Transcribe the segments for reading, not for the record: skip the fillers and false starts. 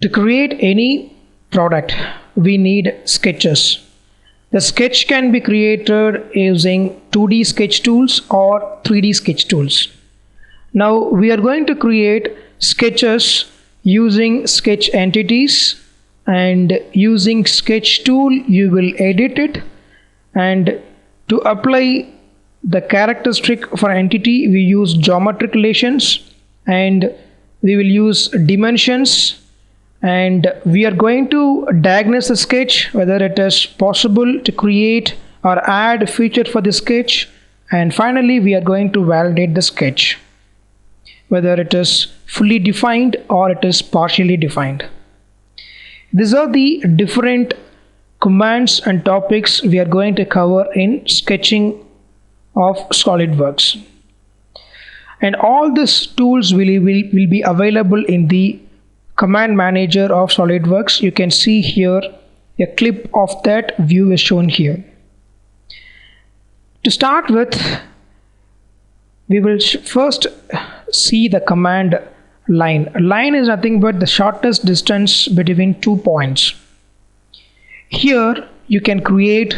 To create any product, we need sketches. The sketch can be created using 2D sketch tools or 3D sketch tools. Now we are going to create sketches using sketch entities, and using sketch tool you will edit it, and to apply the characteristic for entity we use geometric relations, and we will use dimensions, and we are going to diagnose the sketch whether it is possible to create or add feature for the sketch, and finally we are going to validate the sketch whether it is fully defined or it is partially defined. These are the different commands and topics we are going to cover in sketching of SolidWorks, and all these tools will be available in the command manager of SolidWorks. You can see here a clip of that view is shown here. To start with, we will first see the command line. Line is nothing but the shortest distance between 2 points. Here you can create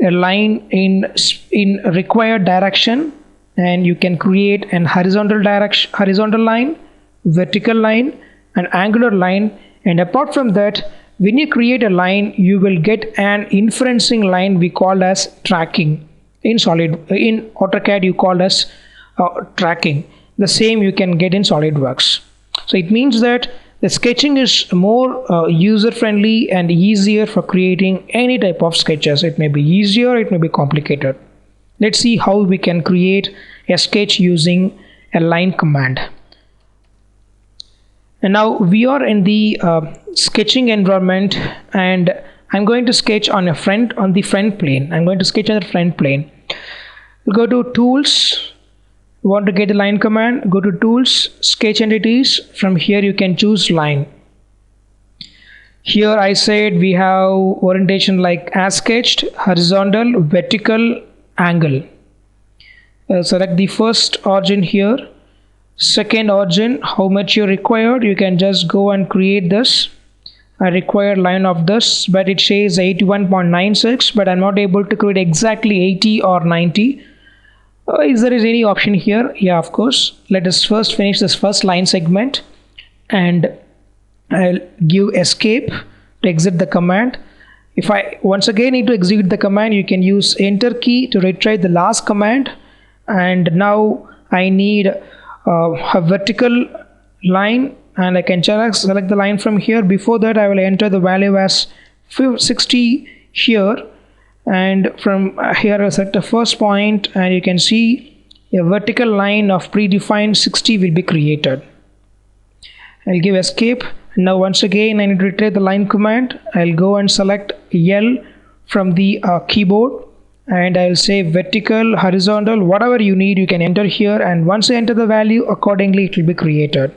a line in required direction, and you can create an horizontal line, vertical line, an angular line, and apart from that, when you create a line you will get an inferencing line we call as tracking. In AutoCAD you call as tracking. The same you can get in SolidWorks. So it means that the sketching is more user friendly and easier for creating any type of sketches. It may be easier, it may be complicated. Let's see how we can create a sketch using a line command. And now we are in the sketching environment, and I'm going to sketch on the front plane. I'm going to sketch on the front plane. We'll go to tools. You want to get the line command, go to tools, sketch entities. From here you can choose line. Here I said we have orientation like as sketched, horizontal, vertical, angle. Select the first origin here, second origin, how much you required. You can just go and create this. I require line of this, but it says 81.96, but I'm not able to create exactly 80 or 90. Is there any option here? Yeah, of course. Let us first finish this first line segment, and I'll give escape to exit the command. If I once again need to execute the command, you can use enter key to retrieve the last command. And now I need a vertical line, and I can select the line from here. Before that I will enter the value as 60 here, and from here I'll select the first point, and you can see a vertical line of predefined 60 will be created. I'll give escape. Now once again I need to retrieve the line command. I'll go and select L from the keyboard, and I'll say vertical, horizontal, whatever you need you can enter here, and once you enter the value accordingly it will be created.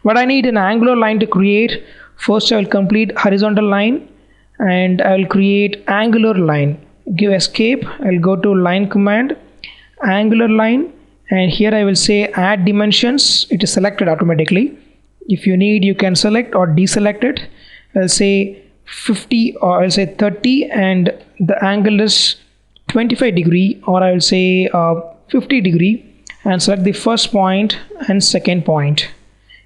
But I need an angular line to create. First I will complete horizontal line, and I will create angular line. Give escape. I'll go to line command, angular line, and here I will say add dimensions. It is selected automatically. If you need you can select or deselect it. I'll say 50 or I'll say 30, and the angle is 25 degree, or I will say 50 degree, and select the first point and second point.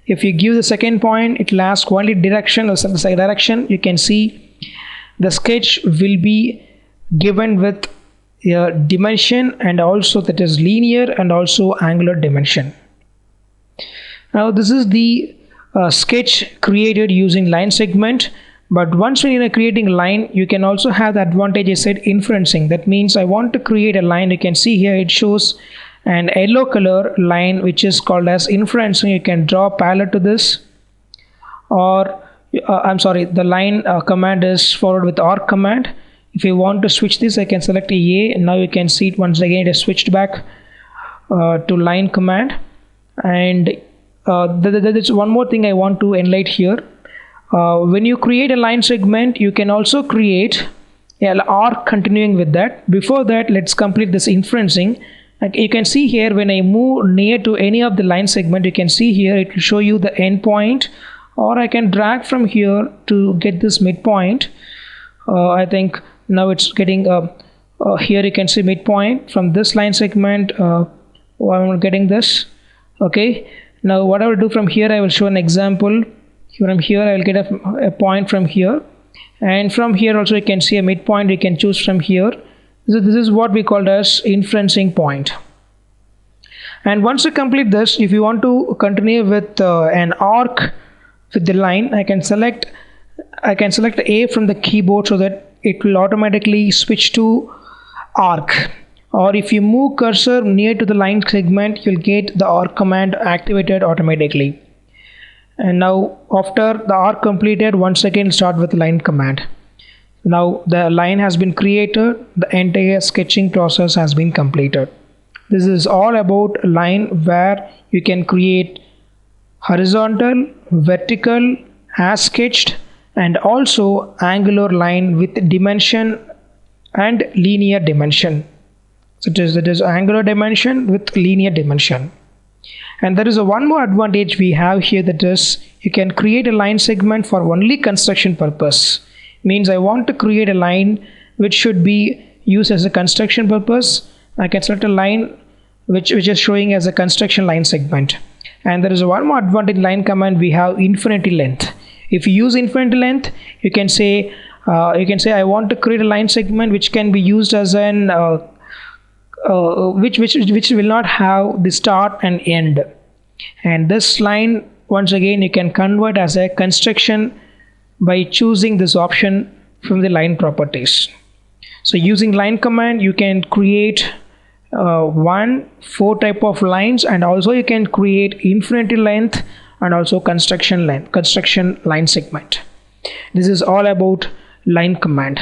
If you give the second point, it will ask only direction, or select the direction. You can see the sketch will be given with a dimension, and also that is linear and also angular dimension. Now this is the sketch created using line segment. But once when you are creating a line, you can also have the advantage I said inferencing. That means I want to create a line. You can see here it shows an yellow color line which is called as inferencing. You can draw parallel to this, or I'm sorry, the line command is followed with arc command. If you want to switch this, I can select A. Now you can see it once again it is switched back to line command. And there is one more thing I want to enlighten here. When you create a line segment, you can also create an arc continuing with that. Before that, let's complete this inferencing. You can see here when I move near to any of the line segment, you can see here it will show you the endpoint or I can drag from here to get this midpoint. I think now it's getting here you can see midpoint from this line segment. I'm getting this. Okay, now what I will do from here, I will show an example. From here I will get a point from here, and from here also you can see a midpoint you can choose from here. This is what we called as inferencing point. And once you complete this, if you want to continue with an arc with the line, I can select A from the keyboard so that it will automatically switch to arc. Or if you move cursor near to the line segment, you'll get the arc command activated automatically. And now after the arc completed, once again start with line command. Now the line has been created, the entire sketching process has been completed. This is all about line, where you can create horizontal, vertical, as sketched, and also angular line with dimension and linear dimension. So it is angular dimension with linear dimension. And there is one more advantage we have here, that is you can create a line segment for only construction purpose. Means I want to create a line which should be used as a construction purpose. I can select a line which is showing as a construction line segment. And there is one more advantage line command, we have infinity length. If you use infinity length, you can say I want to create a line segment which can be used as an which will not have the start and end. And this line, once again, you can convert as a construction by choosing this option from the line properties. So using line command, you can create 4 type of lines, and also you can create infinity length and also construction line segment. This is all about line command.